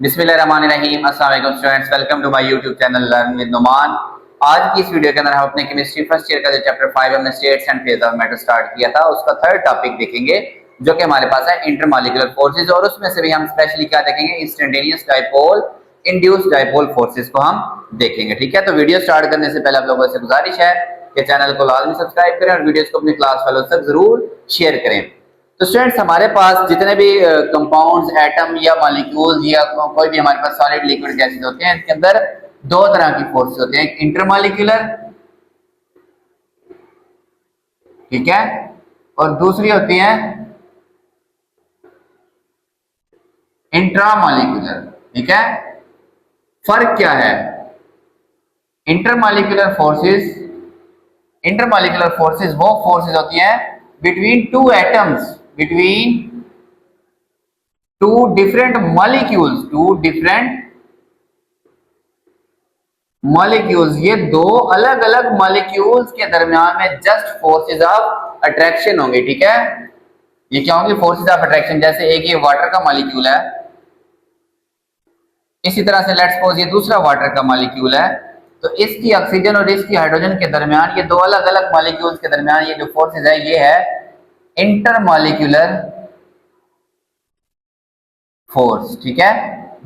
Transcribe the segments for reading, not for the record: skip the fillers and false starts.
बिस्मिल्लाहिर्रहमानिर्रहीम। अस्सलाम वालेकुम students, welcome to my YouTube channel learn with Numan. आज की इस वीडियो के अंदर हम अपने केमिस्ट्री फर्स्ट ईयर का जो चैप्टर 5 हमने states and phase of matter start किया था उसका थर्ड टॉपिक देखेंगे, जो कि हमारे पास है इंटरमॉलिक्यूलर फोर्सेस। और उसमें से भी हम स्पेशली क्या देखेंगे, instantaneous dipole, induced dipole forces को हम देखेंगे। ठीक है, तो वीडियो स्टार्ट करने से पहले आप लोगों से गुजारिश है कि चैनल को लाजमी सब्सक्राइब करें और वीडियोस को अपने क्लास वालों तक जरूर शेयर करें। तो स्टूडेंट्स, हमारे पास जितने भी कंपाउंड्स, एटम या मॉलिक्यूल्स या कोई भी हमारे पास सॉलिड लिक्विड गैसेस होते हैं, इसके अंदर दो तरह की फोर्सेस होते हैं, एक इंटरमॉलिक्यूलर, ठीक है, और दूसरी होती है इंट्रामॉलिक्यूलर। ठीक है, फर्क क्या है? इंटरमॉलिक्यूलर फोर्सेस वो फोर्सेस होती हैं between two atoms, between two different molecules, ये दो अलग अलग मॉलिक्यूल्स के दरमियान में जस्ट फोर्सेस ऑफ अट्रैक्शन होंगे। ठीक है, ये क्या होंगे? Forces of attraction. जैसे एक ये वाटर का मॉलिक्यूल है, इसी तरह से लेट्स सपोज ये दूसरा वाटर का मॉलिक्यूल है, तो इसकी ऑक्सीजन और इसकी हाइड्रोजन के दरमियान, ये दो अलग अलग मॉलिक्यूल्स के दरमियान ये जो फोर्सेस है, ये है इंटरमॉलिक्यूलर फोर्स। ठीक है,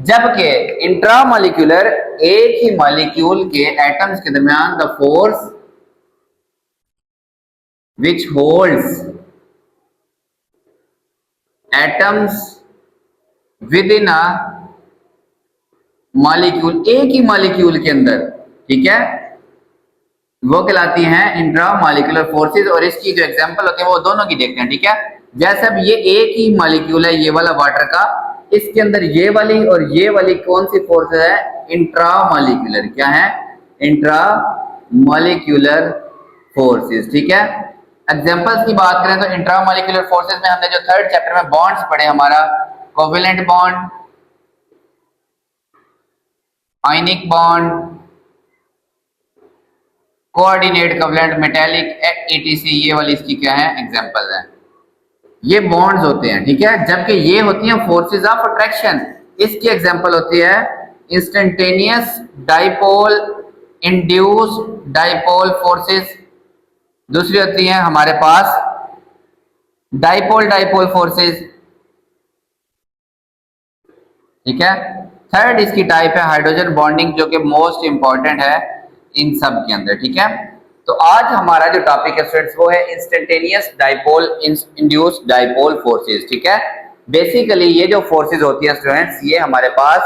जबकि इंट्रामॉलिक्यूलर, एक ही मॉलिक्यूल के एटम्स के दरमियान the force which holds atoms with in a molecule, एक ही मॉलिक्यूल के अंदर, ठीक है, वो कहलाती हैं इंट्रामॉलिक्यूलर फोर्सेस। और इसकी जो एग्जांपल होते हैं वो दोनों की देखते हैं। ठीक है, जैसे अब ये एक ही मॉलिक्यूल है, ये वाला वाटर का, इसके अंदर ये वाली और ये वाली कौन सी फोर्स है? इंट्रामॉलिक्यूलर। क्या है? Intramolecular forces. ठीक है, एग्जांपल्स की बात करें तो इंट्रामॉलिक्यूलर फोर्सेस में हमने जो थर्ड चैप्टर में बॉन्ड्स पढ़े, हमारा covalent bond, ionic bond, coordinate covalent, metallic, etc, ये वाली इसकी क्या है? एग्जांपल है। ये बॉन्ड्स होते हैं। ठीक है, जबकि ये होती हैं फोर्सेस ऑफ अट्रैक्शन। इसकी एग्जांपल होती है instantaneous dipole, induced dipole forces. दूसरी होती है हमारे पास डाइपोल फोर्सेस। ठीक है, थर्ड इसकी टाइप है हाइड्रोजन बॉन्डिंग, जो कि मोस्ट इंपॉर्टेंट है इन सब के अंदर। ठीक है, तो आज हमारा जो टॉपिक है स्टूडेंट्स वो है instantaneous dipole, induced dipole forces. ठीक है, बेसिकली ये जो फोर्सेस होती है स्टूडेंट्स, ये हमारे पास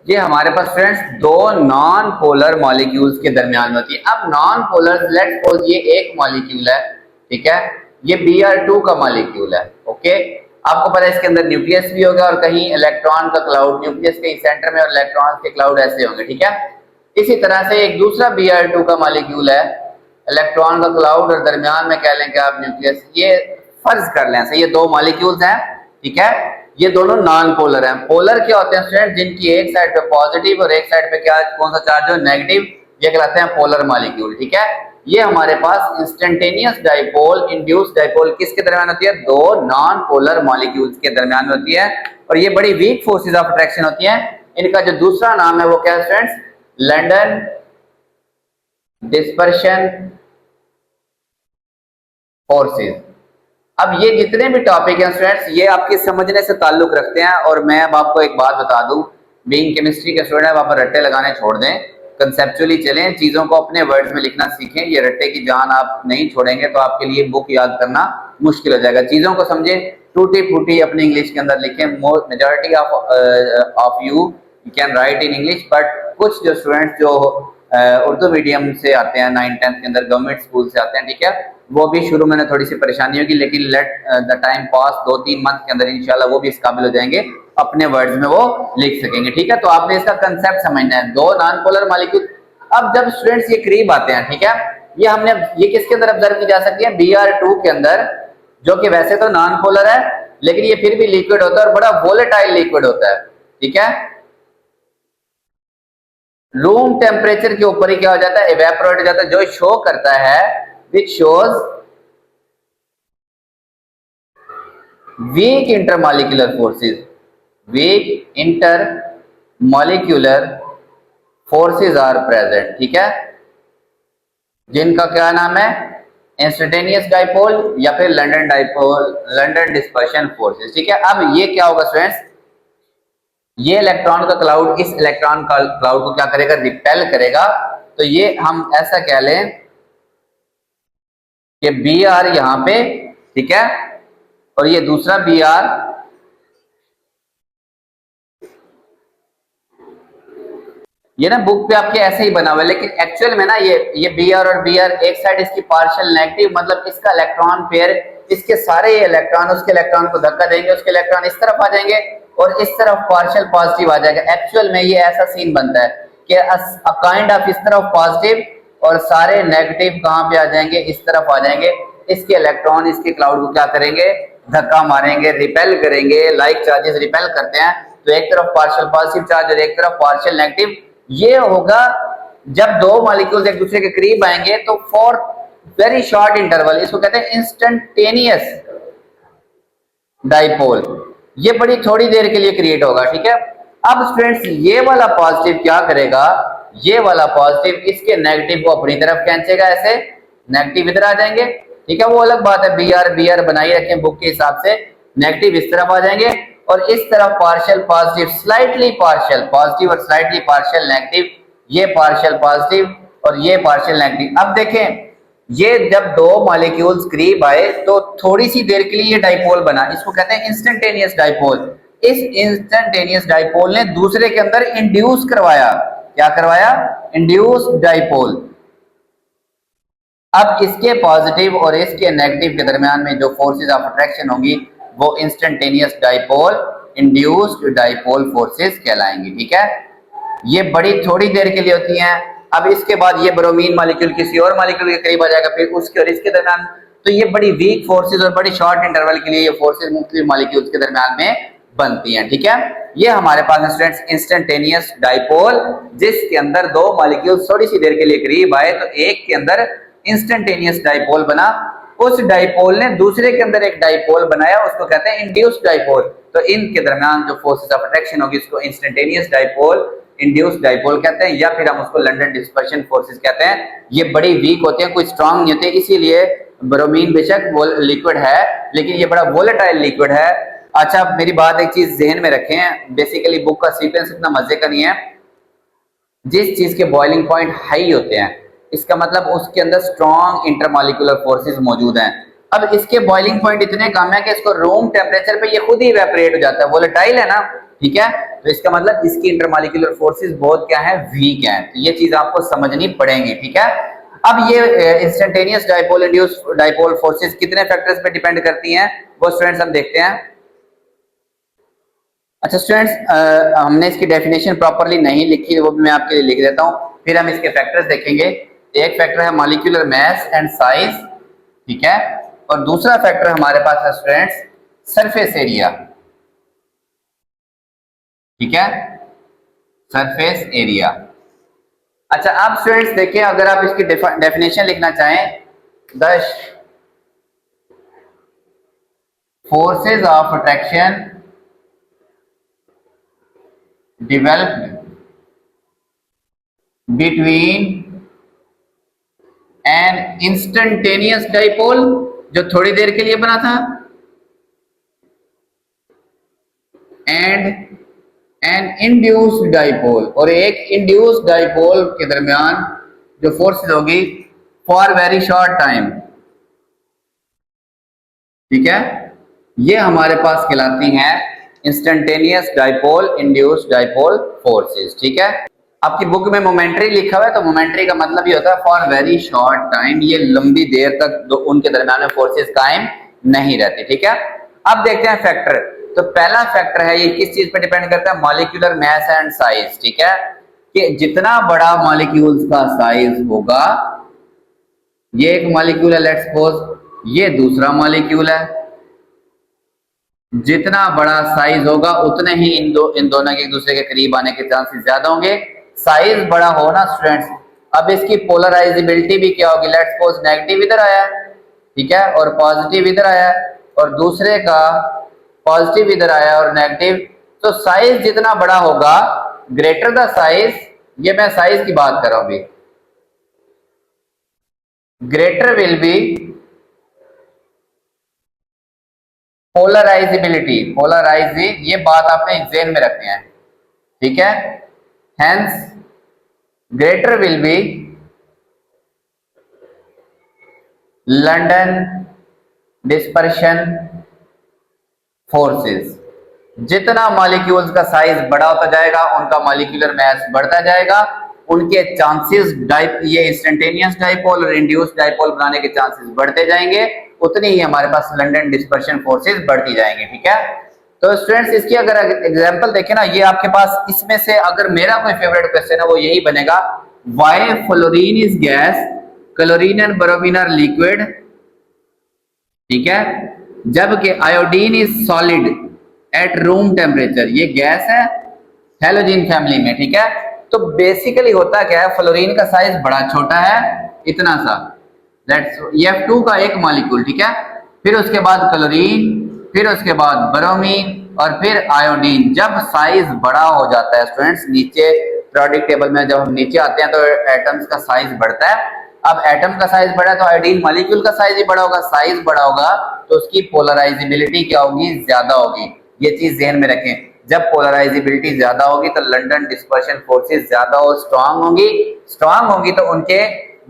स्टूडेंट्स दो नॉन पोलर मॉलिक्यूल्स के दरमियान होती है। अब नॉन पोलर, लेट्स सपोज ये एक मॉलिक्यूल है, ठीक है, ये Br2 का मॉलिक्यूल है। ओके, आपको पता है इसके अंदर न्यूक्लियस भी होगा और कहीं इलेक्ट्रॉन का क्लाउड, न्यूक्लियस के सेंटर में और इलेक्ट्रॉन के क्लाउड ऐसे होंगे। ठीक है, इसी तरह से एक दूसरा Br2 का मॉलिक्यूल है, इलेक्ट्रॉन का क्लाउड और दरमियान में कह लें कि आप न्यूक्लियस। ये फर्ज कर लें से ये दो मॉलिक्यूल्स हैं। ठीक है, ये दोनों नॉन पोलर हैं। पोलर क्या होते हैं स्टूडेंट? जिनकी एक साइड पे पॉजिटिव और एक साइड पे क्या, कौन सा चार्ज हो? नेगेटिव। ये कहलाते हैं पोलर मॉलिक्यूल। ठीक है, ये हमारे पास इंस्टेंटेनियस डाइपोल, इंड्यूस्ड डाइपोल किसके दरमियान होती है? दो नॉन पोलर मॉलिक्यूल्स के दरमियान होती है, और ये बड़ी वीक फोर्सेस ऑफ अट्रैक्शन होती हैं। इनका जो दूसरा नाम है वो क्या है स्टूडेंट्स? London dispersion forces. अब ये जितने भी टॉपिक हैं स्टूडेंट्स, ये आपके समझने से ताल्लुक रखते हैं। और मैं अब आपको एक बात बता दूं, बीइंग केमिस्ट्री के स्टूडेंट, आप रट्टे लगाने छोड़ दें, कंसेप्चुअली चलें, चीजों को अपने वर्ड्स में लिखना सीखें। ये रट्टे की जान आप नहीं छोड़ेंगे तो आपके लिए बुक याद करना मुश्किल हो जाएगा। चीजों को समझें, टूटी फूटी अपनी इंग्लिश के अंदर लिखें। Majority of you can write in English, but कुछ जो स्टूडेंट्स जो उर्दू मीडियम से आते हैं, 9th-10th के अंदर गवर्नमेंट स्कूल से आते हैं, ठीक है, वो भी शुरू में थोड़ी सी परेशानी होगी, लेकिन let the time pass, 2-3 month के अंदर इंशाल्लाह वो भी इस काबिल हो जाएंगे, अपने वर्ड्स में वो लिख सकेंगे। ठीक है, तो आपने इसका कंसेप्ट समझना है, दो नॉन पोलर मॉलिक्यूल। अब जब स्टूडेंट्स ये करीब आते हैं, ठीक है, ये किसके अंदर ऑब्जर्व की जा सकती है? Br2 के अंदर, जो कि वैसे तो नॉन पोलर है, लेकिन ये फिर भी लिक्विड होता है और बड़ा वोलेटाइल लिक्विड होता है। ठीक है, रूम टेम्परेचर के ऊपर ही क्या हो जाता है? इवेपोरेट हो जाता है, जो शो करता है, which shows weak intermolecular forces. Weak intermolecular forces are present, ठीक है, जिनका क्या नाम है, इंस्टेंटेनियस डाइपोल या फिर London dipole, London dispersion forces, ठीक है। अब ये क्या होगा स्टूडेंट्स, ये इलेक्ट्रॉन का क्लाउड इस इलेक्ट्रॉन का क्लाउड को क्या करेगा, रिपेल करेगा। तो ये हम ऐसा कह लें कि बी आर यहां पे, ठीक है, और ये दूसरा बी आर, ये ना बुक पे आपके ऐसे ही बना हुआ है, लेकिन एक्चुअल में ना ये बी आर और बी आर, एक साइड इसकी पार्शियल नेगेटिव, मतलब इसका इलेक्ट्रॉन पेयर, इसके सारे ये इलेक्ट्रॉन उसके इलेक्ट्रॉन को धक्का देंगे, उसके इलेक्ट्रॉन इस तरफ आ जाएंगे और इस तरफ पार्शियल पॉजिटिव आ जाएगा। एक्चुअल में ये ऐसा सीन बनता है कि काइंड ऑफ इस तरफ पॉजिटिव और सारे नेगेटिव कहां पे आ जाएंगे, इस तरफ आ जाएंगे। इसके इलेक्ट्रॉन इसके क्लाउड को क्या करेंगे, धक्का मारेंगे, रिपेल करेंगे, लाइक चार्जेस रिपेल करते हैं। तो एक तरफ पार्शियल पॉजिटिव चार्ज और एक तरफ पार्शियल नेगेटिव। ये होगा जब दो मॉलिक्यूल्स एक दूसरे के करीब आएंगे तो फॉर वेरी शॉर्ट इंटरवल, इसको कहते हैं इंस्टेंटेनियस डाइपोल, ये बड़ी थोड़ी देर के लिए क्रिएट होगा, ठीक है। अब स्टूडेंट्स ये वाला पॉजिटिव क्या करेगा, ये वाला पॉजिटिव इसके नेगेटिव को अपनी तरफ खींचेगा, ऐसे नेगेटिव इधर आ जाएंगे, ठीक है। वो अलग बात है, बी आर बनाई रखें बुक के हिसाब से, नेगेटिव इस तरफ आ जाएंगे और इस तरफ partial positive, slightly partial positive और स्लाइटली पार्शियल नेगेटिव, ये पार्शियल पॉजिटिव और ये पार्शियल नेगेटिव। अब देखें ये जब दो मॉलिक्यूल्स करीब आए तो थोड़ी सी देर के लिए ये डाइपोल बना, इसको कहते हैं इंस्टेंटेनियस डाइपोल। इस इंस्टेंटेनियस डाइपोल ने दूसरे के अंदर इंड्यूस करवाया, क्या करवाया, इंड्यूस डाइपोल। अब इसके पॉजिटिव और इसके नेगेटिव के दरमियान में जो फोर्सेस ऑफ अट्रैक्शन होंगी वो instantaneous dipole, induced dipole forces कहलाएंगी, ठीक है। ये बड़ी थोड़ी देर के लिए होती हैं। अब इसके बाद ये ब्रोमीन मॉलिक्यूल किसी और मॉलिक्यूल के करीब आ जाएगा, फिर उसके और इसके दरमियान, तो ये बड़ी वीक फोर्सेस और बड़ी शॉर्ट इंटरवल के लिए ये फोर्सेस मुख्तलिफ मॉलिक्यूल्स के दरमियान में बनती हैं, ठीक है। ये हमारे पास स्टूडेंट्स इंस्टेंटेनियस डाइपोल, जिसके अंदर दो मॉलिक्यूल थोड़ी सी देर के लिए करीब आए तो एक के अंदर इंस्टेंटेनियस डाइपोल बना, उस डाइपोल ने दूसरे के अंदर एक डाइपोल बनाया, उसको कहते हैं इंड्यूस्ड डाइपोल। तो इनके दरमियान जो फोर्सेस ऑफ अट्रैक्शन होगी उसको इंस्टेंटेनियस डाइपोल, इंड्यूस्ड डाइपोल कहते हैं, या फिर हम उसको लंदन डिस्पर्शन फोर्सेस कहते हैं। ये बड़ी वीक होते हैं, कोई स्ट्रांग नहीं होते, इसीलिए ब्रोमीन बेशक लिक्विड है लेकिन ये बड़ा वोलेटाइल लिक्विड है। अच्छा मेरी बात एक चीज जहन में रखें, बेसिकली बुक का सीक्वेंस इतना मजे का नहीं है। जिस चीज के बॉइलिंग पॉइंट हाई होते हैं इसका मतलब उसके अंदर स्ट्रॉन्ग इंटरमॉलिक्यूलर फोर्सेस मौजूद हैं। अब इसके बॉइलिंग पॉइंट इतने कम है कि इसको रूम टेम्परेचर पे ये खुद ही इवेपोरेट हो जाता है, वोलेटाइल है ना, ठीक है। तो इसका मतलब इसकी इंटरमॉलिक्यूलर फोर्सेस बहुत क्या है, वीक है। तो ये चीज आपको समझनी पड़ेगी, ठीक है। अब ये instantaneous dipole, induced dipole forces कितने फैक्टर्स पे डिपेंड करती हैं वो स्टूडेंट्स हम देखते हैं। अच्छा स्टूडेंट्स हमने इसकी डेफिनेशन प्रॉपरली नहीं लिखी, वो भी मैं आपके लिए लिख देता हूँ, फिर हम इसके फैक्टर्स देखेंगे। एक फैक्टर है मॉलिक्यूलर मास एंड साइज, ठीक है, और दूसरा फैक्टर हमारे पास है स्टूडेंट्स सरफेस एरिया, ठीक है, सरफेस एरिया। अच्छा आप स्टूडेंट्स देखिए, अगर आप इसकी डेफिनेशन लिखना चाहें, the forces of attraction developed between an instantaneous dipole जो थोड़ी देर के लिए बना था and an induced dipole, और एक induced dipole के दरमियान जो फोर्सेस होगी for very short time, ठीक है, ये हमारे पास कहलाती हैं instantaneous dipole, induced dipole forces, ठीक है। आपकी बुक में मोमेंटरी लिखा हुआ है तो मोमेंटरी का मतलब ये होता है फॉर वेरी शॉर्ट टाइम, ये लंबी देर तक उनके दरमियान में फोर्सेस कायम नहीं रहती, ठीक है। अब देखते हैं फैक्टर। तो पहला फैक्टर है, ये किस चीज पे डिपेंड करता है, मॉलिक्यूलर मास एंड साइज, ठीक है, कि जितना बड़ा मॉलिक्यूल्स का साइज होगा, ये एक मॉलिक्यूल है, लेट्स सपोज ये दूसरा मॉलिक्यूल है, जितना बड़ा साइज होगा उतने ही इन दोनों के एक दूसरे के करीब आने के चांसेस ज्यादा होंगे। साइज बड़ा हो ना स्टूडेंट्स, अब इसकी पोलराइजेबिलिटी भी क्या होगी, लेट्स सपोज नेगेटिव इधर आया, ठीक है, और पॉजिटिव इधर आया, और दूसरे का पॉजिटिव इधर आया और नेगेटिव, तो साइज जितना बड़ा होगा, ग्रेटर द साइज, ये मैं साइज की बात कर रहा हूं अभी, greater will be polarisability, polarising, ये बात आपने जेन में रखनी है, ठीक है। Hence greater will be London dispersion forces. जितना मॉलिक्यूल्स का साइज बड़ा होता जाएगा, उनका मॉलिक्यूलर मास बढ़ता जाएगा, उनके चांसेस ये इंस्टेंटेनियस डाइपोल और इंड्यूस्ड डाइपोल बनाने के चांसेस बढ़ते जाएंगे, उतनी ही हमारे पास लंडन डिस्पर्शन फोर्सेस बढ़ती जाएंगी, ठीक है। तो स्टूडेंट्स इसकी अगर एग्जांपल देखें ना, ये आपके पास इसमें से अगर मेरा कोई फेवरेट क्वेश्चन है वो यही बनेगा, why fluorine is gas, chlorine and bromine are liquid, ठीक है, जबकि iodine is solid at room temperature, ये गैस है हैलोजन फैमिली में, ठीक है। तो बेसिकली होता क्या है, फ्लोरीन का साइज बड़ा छोटा है, इतना सा, दैट्स F2 का एक मॉलिक्यूल, ठीक है, फिर उसके बाद क्लोरीन, फिर उसके बाद ब्रोमीन और फिर आयोडीन। जब साइज बड़ा हो जाता है स्टूडेंट्स, नीचे पीरियोडिक टेबल में जब हम नीचे आते हैं तो एटम्स का साइज बढ़ता है। अब एटम का साइज बढ़ा तो आयोडीन मॉलिक्यूल का साइज ही बड़ा होगा, साइज बड़ा होगा तो उसकी पोलराइजिबिलिटी क्या होगी, ज्यादा होगी। ये चीज ध्यान में रखें, जब पोलराइजिबिलिटी ज्यादा होगी तो लंडन डिस्पर्शन फोर्सेस ज्यादा और स्ट्रांग होंगी तो उनके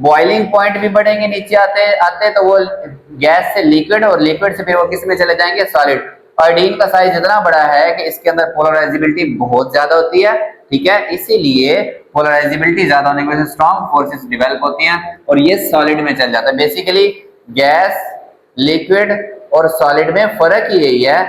बॉइलिंग पॉइंट भी बढ़ेंगे, नीचे आते आते तो वो गैस से लिक्विड और लिक्विड से फिर वो किस में चले जाएंगे, सॉलिड। आयोडीन का साइज इतना बड़ा है कि इसके अंदर पोलराइजिबिलिटी बहुत ज्यादा होती है, ठीक है, इसीलिए पोलराइजिबिलिटी ज्यादा होने की वजह से स्ट्रांग फोर्सेस डेवलप होती हैं और ये सॉलिड में चल जाता है। बेसिकली गैस, लिक्विड और सॉलिड में फर्क ही यही है,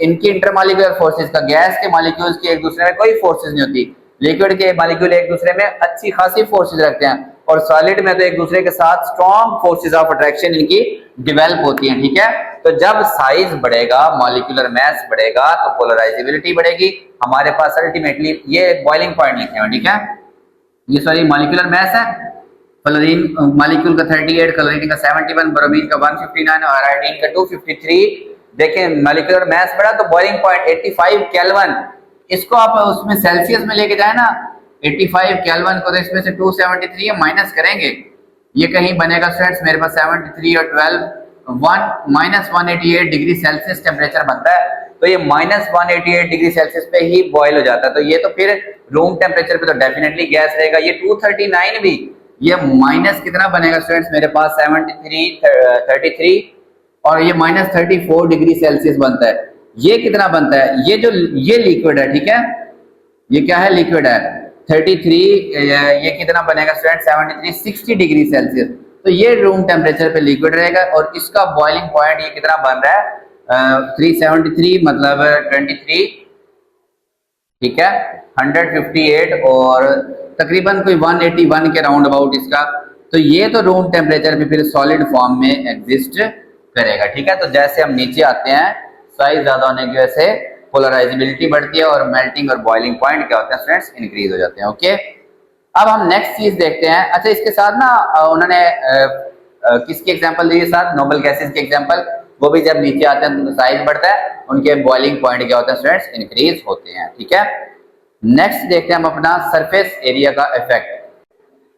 इनकी इंटरमॉलिक्यूलर फोर्सेस का, गैस के मॉलिक्यूल्स की एक दूसरे में कोई फोर्सेस नहीं होती, लिक्विड के मॉलिक्यूल एक दूसरे में अच्छी खासी फोर्सेस रखते हैं और सॉलिड में तो एक दूसरे के साथ स्ट्रॉन्ग फोर्सेस ऑफ अट्रैक्शन इनकी डेवलप होती हैं, ठीक है। तो जब साइज बढ़ेगा, मॉलिक्यूलर मास बढ़ेगा तो पोलराइजिबिलिटी बढ़ेगी, हमारे पास अल्टीमेटली ये बॉइलिंग पॉइंट लिखे हैं, ठीक है, ये सॉरी मॉलिक्यूलर मास है, फ्लोरीन मॉलिक्यूल का 38, क्लोरीन का 71, ब्रोमीन का 159 और आयोडीन का 253। देखें मॉलिक्यूलर मास बढ़ा तो बॉइलिंग पॉइंट 85 केल्विन, इसको आप उसमें सेल्सियस में लेके जाए ना, 85 केल्विन को तो इसमें से 273 है माइनस करेंगे, ये कहीं बनेगा स्टूडेंट्स मेरे पास 73 और 12 माइनस 188 डिग्री सेल्सियस टेम्परेचर बनता है, तो ये माइनस 188 डिग्री सेल्सियस पे ही बॉयल हो जाता है। तो ये तो फिर रूम टेम्परेचर पे तो डेफिनेटली गैस रहेगा। ये 239 भी, ये माइनस कितना बनेगा स्टूडेंट्स मेरे पास 33 और ये माइनस 34 डिग्री सेल्सियस बनता है। ये कितना बनता है, ये जो ये लिक्विड है, ठीक है, ये क्या है, लिक्विड है 33, ये कितना बनेगा स्टूडेंट 73, 60 डिग्री सेल्सियस। तो ये रूम टेम्परेचर पे लिक्विड रहेगा और इसका बॉइलिंग पॉइंट ये कितना बन रहा है 373 मतलब 23, ठीक है, 158 और तकरीबन कोई 181 के राउंड अबाउट इसका। तो ये तो रूम टेम्परेचर पे फिर सॉलिड फॉर्म में एग्जिस्ट करेगा, ठीक है। तो जैसे हम नीचे आते हैं, साइज ज्यादा होने की वजह से पोलराइजिबिलिटी बढ़ती है और मेल्टिंग और बॉइलिंग पॉइंट क्या होते हैं स्टूडेंट्स, इंक्रीज हो जाते हैं, ओके। अब हम नेक्स्ट चीज देखते हैं। अच्छा, इसके साथ ना उन्होंने किसकी एग्जांपल दी है साथ, नोबल गैसेस की एग्जांपल, वो भी जब नीचे आते हैं तो साइज बढ़ता है, उनके बॉइलिंग पॉइंट क्या होते हैं स्टूडेंट्स, इंक्रीज होते हैं, ठीक है। नेक्स्ट देखते हैं हम अपना सरफेस एरिया का इफेक्ट।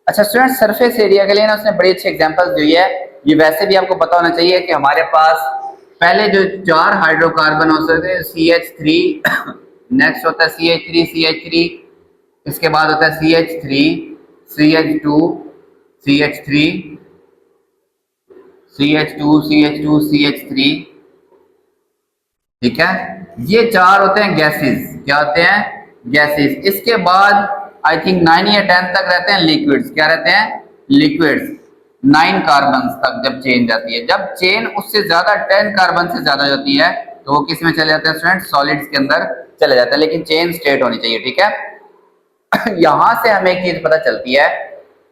अच्छा स्टूडेंट्स, सरफेस एरिया के लिए ना उसने बड़ी अच्छी एग्जांपल्स दी है। ये वैसे भी आपको पता होना चाहिए कि हमारे पास पहले जो 4 हाइड्रोकार्बन हो सकते हैं CH3, नेक्स्ट होता है CH3, इसके बाद होता है CH3, CH2, CH3, CH2, CH2, CH3, ठीक है। ये 4 होते हैं गैसेस, क्या होते हैं, गैसेस। इसके बाद आई थिंक 9 या 10 तक रहते हैं लिक्विड्स, क्या रहते हैं, लिक्विड्स। 9 कार्बन तक जब चेन जाती है, जब चेन उससे ज्यादा 10 कार्बन से ज्यादा जाती है तो वो किस में चले जाते हैं स्टूडेंट, सॉलिड्स के अंदर चले जाता है, लेकिन चेन स्ट्रेट होनी चाहिए, ठीक है। यहां से हमें एक चीज पता चलती है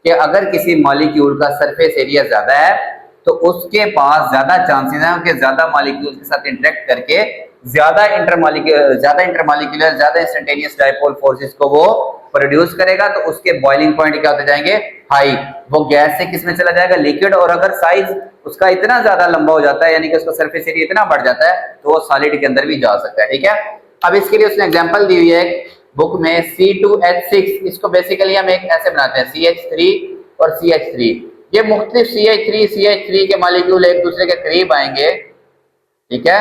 कि अगर किसी मॉलिक्यूल का सरफेस एरिया ज्यादा है तो उसके पास ज्यादा चांसेस हैं कि ज्यादा मॉलिक्यूल्स के साथ इंटरेक्ट करके ज्यादा इंटरमॉलिक्यूलर ज्यादा इंस्टेंटेनियस डाइपोल फोर्सेस को वो प्रोड्यूस करेगा, तो उसके बॉइलिंग पॉइंट क्या होते जाएंगे, हाई। वो गैस से किस में चला जाएगा, लिक्विड। और अगर साइज उसका इतना ज्यादा लंबा हो जाता है, यानी कि उसका सरफेस एरिया इतना बढ़ जाता है, तो वो सॉलिड के अंदर भी जा सकता है, ठीक है। अब इसके लिए उसने एग्जांपल दी हुई है बुक में C2H6, इसको बेसिकली हम एक ऐसे बनाते हैं CH3 और CH3। ये मुख्तलिफ CH3 के मॉलिक्यूल एक दूसरे के करीब आएंगे, ठीक है,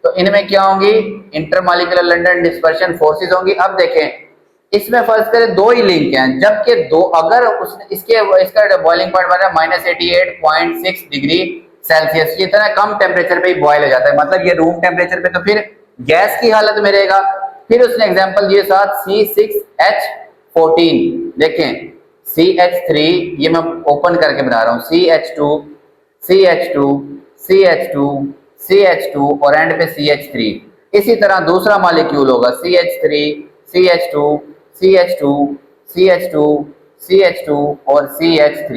तो इनमें क्या होंगी, इंटरमॉलिक्यूलर लंडन डिस्पर्शन फोर्सेस होंगी। अब देखें इसमें फर्ज करें दो ही लिंक हैं, जबकि दो अगर उसने इसका बॉइलिंग पॉइंट बना -88.6 डिग्री सेल्सियस, ये इतना कम टेम्परेचर पे ही बॉयल हो जाता है, मतलब ये रूम टेम्परेचर पे तो फिर गैस की हालत में रहेगा। फिर उसने एग्जांपल दिए साथ C6H14, देखें CH3, ये मैं ओपन करके बना रहा हूँ, CH2 CH2 CH2 CH2 और एंड पे CH3। इसी तरह दूसरा मॉलिक्यूल होगा CH3 CH2 CH2 CH2 CH2 और CH3,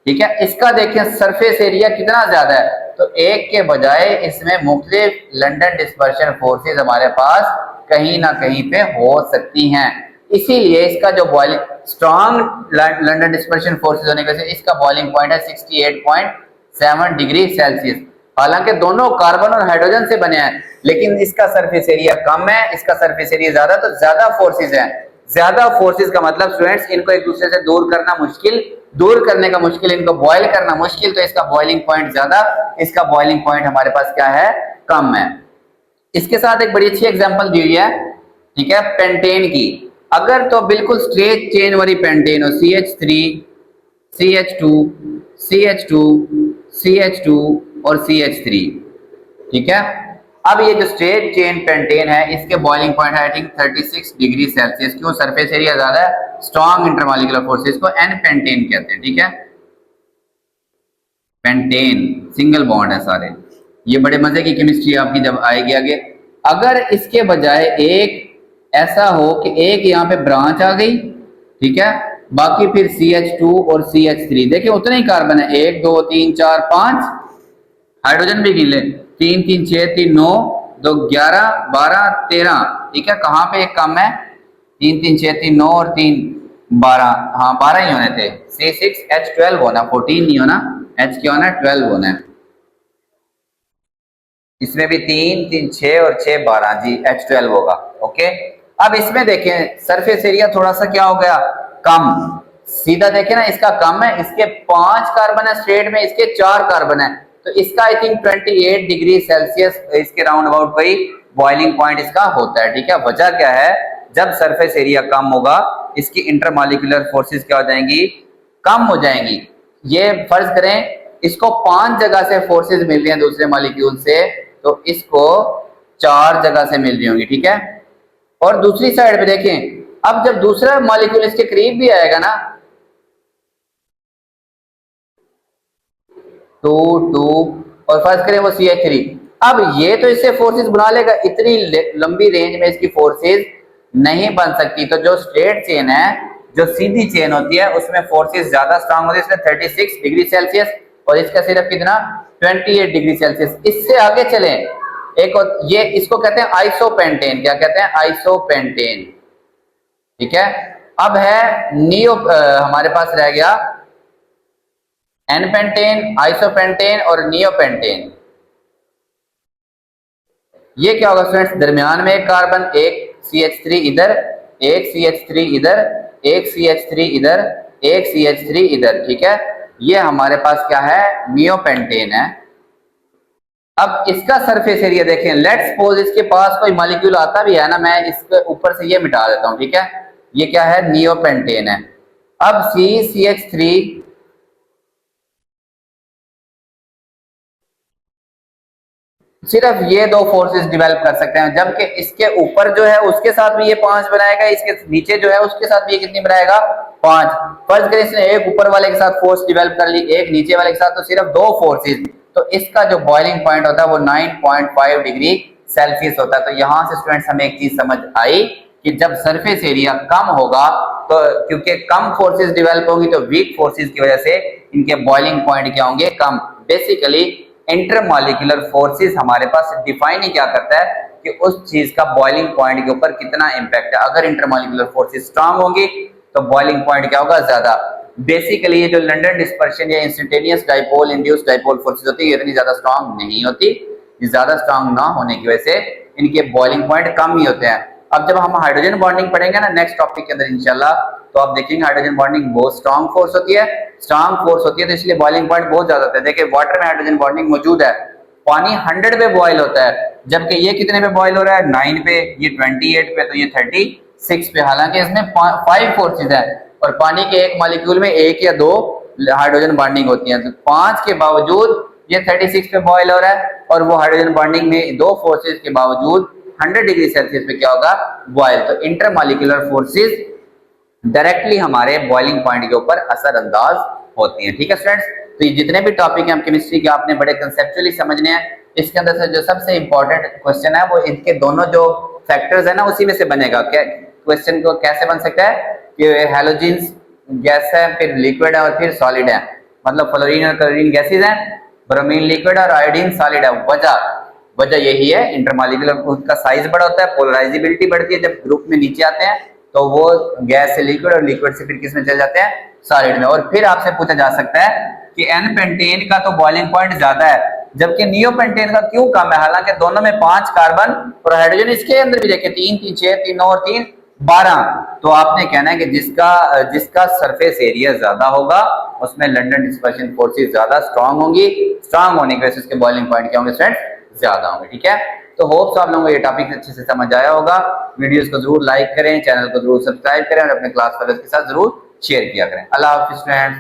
ठीक है। इसका देखें सरफेस एरिया कितना ज्यादा है, तो एक के बजाय इसमें मुख्तलिफ लंडन डिस्पर्शन फोर्सेस हमारे पास कहीं ना कहीं पे हो सकती हैं। इसीलिए इसका जो boiling strong London dispersion forces होने की वजह से इसका बॉइलिंग पॉइंट है 68.7 डिग्री सेल्सियस। हालांकि दोनों कार्बन और हाइड्रोजन से बने हैं, लेकिन इसका सरफेस एरिया कम है, इसका सरफेस एरिया ज्यादा, तो ज्यादा फोर्सेस हैं। ज्यादा फोर्सेस का मतलब स्टूडेंट्स इनको एक दूसरे से दूर करना मुश्किल, दूर करने का मुश्किल, इनको बॉयल करना मुश्किल, तो इसका बॉइलिंग पॉइंट ज्यादा, इसका बॉइलिंग पॉइंट हमारे पास क्या है, कम है। इसके साथ एक बड़ी अच्छी एग्जांपल दी हुई है, ठीक है, पेंटेन की। अगर तो बिल्कुल स्ट्रेट चेन वाली पेंटेन हो, CH3 CH2 CH2 CH2 और CH3, ठीक है। अब ये जो स्ट्रेट चेन पेंटेन है, इसके बॉइलिंग पॉइंट है आई थिंक 36 डिग्री सेल्सियस। क्यों, सरफेस एरिया ज्यादा है, स्ट्रॉन्ग इंटरमॉलिक्यूलर फोर्सेस को एन पेंटेन कहते हैं, ठीक है। पेंटेन सिंगल बॉन्ड है सारे। ये बड़े मजे की केमिस्ट्री आपकी जब आएगी आगे। अगर इसके बजाय एक ऐसा हो कि एक यहाँ पे ब्रांच आ गई, ठीक है, बाकी फिर CH2 और CH3, देखिए उतने ही कार्बन है, 1 2 3 4 5, हाइड्रोजन भी गिन ले, 3 3 6 3 9 2 11 12 13, ठीक है। कहाँ पे एक कम है, 3 3 6 3 9 और 3 12, हाँ 12 ही होने थे, C6H12 होना, 14 नहीं होना, H क्या होना, 12 होना है। इसमें भी 3 3 6 और 6 12, जी H12 होगा, ओके। अब इसमें देखें सरफेस एरिया थोड़ा सा क्या हो गया, कम, सीधा देखें ना, इसका कम है, इसके 5 कार्बन है स्ट्रेट में, इसके 4 कार्बन है, तो इसका आई थिंक 28 डिग्री सेल्सियस इसके राउंड अबाउट कोई बॉइलिंग पॉइंट इसका होता है, ठीक है। वजह क्या है, जब सरफेस एरिया कम होगा इसकी इंटरमॉलिक्यूलर फोर्सेस क्या हो जाएंगी, कम हो जाएंगी। ये फर्ज करें इसको 5 जगह से फोर्सेस मिल रही हैं दूसरे मॉलिक्यूल से, तो इसको 4 जगह से मिल रही होंगी, ठीक है। और दूसरी साइड पे देखें, अब जब दूसरा मॉलिक्यूल इसके करीब भी आएगा ना, 2 2 और फर्ज करें वो CH3, अब ये तो इससे फोर्सेस बना लेगा, इतनी लंबी रेंज में इसकी फोर्सेस नहीं बन सकती। तो जो स्ट्रेट चेन है, जो सीधी चेन होती है, उसमें फोर्सेस ज्यादा स्ट्रांग होती है, इसमें 36 डिग्री सेल्सियस और इसका सिर्फ कितना, 28 डिग्री सेल्सियस। इससे आगे चलें, एक और ये इसको कहते हैं आइसोपेंटेन, क्या कहते हैं, आइसोपेंटेन, ठीक है। अब है नियो, हमारे पास रह गया एनपेंटेन, आइसोपेंटेन और नियोपेंटेन। ये क्या होगा स्टूडेंट्स, दरमियान में एक कार्बन, एक CH3 इधर, एक CH3 इधर, एक CH3 इधर, एक CH3 इधर, ठीक है। ये हमारे पास क्या है, नियोपेंटेन है। अब इसका सरफेस एरिया देखें, लेट्स सपोज इसके पास कोई मॉलिक्यूल आता भी है ना, मैं इसके ऊपर से ये मिटा देता हूं, ठीक है। ये क्या है, नियोपेंटेन है। अब CH3 सिर्फ ये दो फोर्सेस डेवलप कर सकते हैं, जबकि इसके ऊपर जो है उसके साथ भी ये 5 बनाएगा, इसके नीचे जो है उसके साथ भी ये कितनी बनाएगा, 5। फर्ज करें इसने एक ऊपर वाले के साथ फोर्स डेवलप कर ली, एक नीचे वाले के साथ, तो सिर्फ 2 फोर्सेस, तो इसका जो बॉइलिंग पॉइंट होता है वो 9.5 डिग्री सेल्सियस होता है। तो यहाँ से स्टूडेंट्स हमें एक चीज समझ आई कि जब सरफेस एरिया कम होगा, तो क्योंकि कम फोर्सेस डेवलप होंगी, तो वीक फोर्सेस की वजह से इनके बॉइलिंग पॉइंट क्या होंगे, कम। बेसिकली इंटरमॉलिक्यूलर फोर्सेस हमारे पास डिफाइन ही क्या करता है कि उस चीज का बॉइलिंग पॉइंट के ऊपर कितना इंपैक्ट है। अगर इंटरमॉलिक्यूलर फोर्सेस स्ट्रांग होंगी तो बॉइलिंग पॉइंट क्या होगा, ज्यादा। बेसिकली ये जो लंडन डिस्पर्शन या instantaneous dipole induced dipole forces होती है, इतनी ज्यादा स्ट्रांग नहीं होती। ये ज्यादा स्ट्रांग ना होने की वजह से इनके बॉइलिंग पॉइंट कम ही होते हैं। अब जब हम हाइड्रोजन बॉन्डिंग पढ़ेंगे ना नेक्स्ट टॉपिक के अंदर इंशाल्लाह, तो आप देखेंगे हाइड्रोजन बॉन्डिंग बहुत स्ट्रॉन्ग फोर्स होती है, स्ट्रॉन्ग फोर्स होती है, तो इसलिए बॉइलिंग पॉइंट बहुत ज्यादा होता है। देखिए वाटर में हाइड्रोजन बॉन्डिंग मौजूद है, पानी 100 पे बॉयल होता है, जबकि ये कितने पे बॉयल हो रहा है 9 पे, ये 28 पे, तो ये 36 पे। हालांकि इसमें 5 फोर्सेज है और पानी के एक मॉलिक्यूल में 1 या 2 हाइड्रोजन बॉन्डिंग होती है, तो 5 के बावजूद ये 36 पे बॉयल हो रहा है, और वो हाइड्रोजन बॉन्डिंग में 2 फोर्सेज के बावजूद 100 डिग्री सेल्सियस पे क्या होगा बॉयल। तो इंटरमॉलिक्यूलर फोर्सेज डायरेक्टली हमारे बॉइलिंग पॉइंट के ऊपर असर अंदाज होती हैं। ठीक है स्टूडेंट्स, तो ये जितने भी टॉपिक हैं हम केमिस्ट्री के आपने बड़े कंसेप्चुअली समझने हैं। इसके अंदर से जो सबसे इंपॉर्टेंट क्वेश्चन है वो इनके दोनों जो फैक्टर्स है ना उसी में से बनेगा। क्या क्वेश्चन को कैसे बन सकता है कि हेलोजेंस गैस है, फिर लिक्विड है और फिर सॉलिड है, मतलब फ्लोरीन और क्लोरीन गैसेज हैं, ब्रोमीन लिक्विड और आयोडीन सॉलिड है। वजह यही है इंटरमॉलिक्यूलर, उसका साइज बड़ा होता है, पोलराइजेबिलिटी बढ़ती है, जब ग्रुप में नीचे आते हैं तो वो गैस से लिक्विड और लिक्विड से फिर किस में चले जाते हैं सॉलिड में। और फिर आपसे पूछा जा सकता है कि एन पेंटेन का तो बॉइलिंग पॉइंट ज्यादा है जबकि नियो पेंटेन का क्यों कम है, हालांकि दोनों में 5 कार्बन और हाइड्रोजन, इसके अंदर भी देखें 3 3 6 3 9 और 3 12। तो आपने कहना है कि जिसका सरफेस एरिया ज्यादा होगा उसमें लंडन डिस्पर्शन फोर्सेस ज्यादा स्ट्रांग होंगी, स्ट्रांग होने की वजह से उसके बॉइलिंग पॉइंट क्या होंगे स्टूडेंट्स ज्यादा होंगे। ठीक है, तो होप्स आप लोगों को ये टॉपिक अच्छे से समझ आया होगा। वीडियोस को जरूर लाइक करें, चैनल को जरूर सब्सक्राइब करें और अपने क्लास फेलोज के साथ जरूर शेयर किया करें। अल्लाह हाफिज़ स्टूडेंट्स।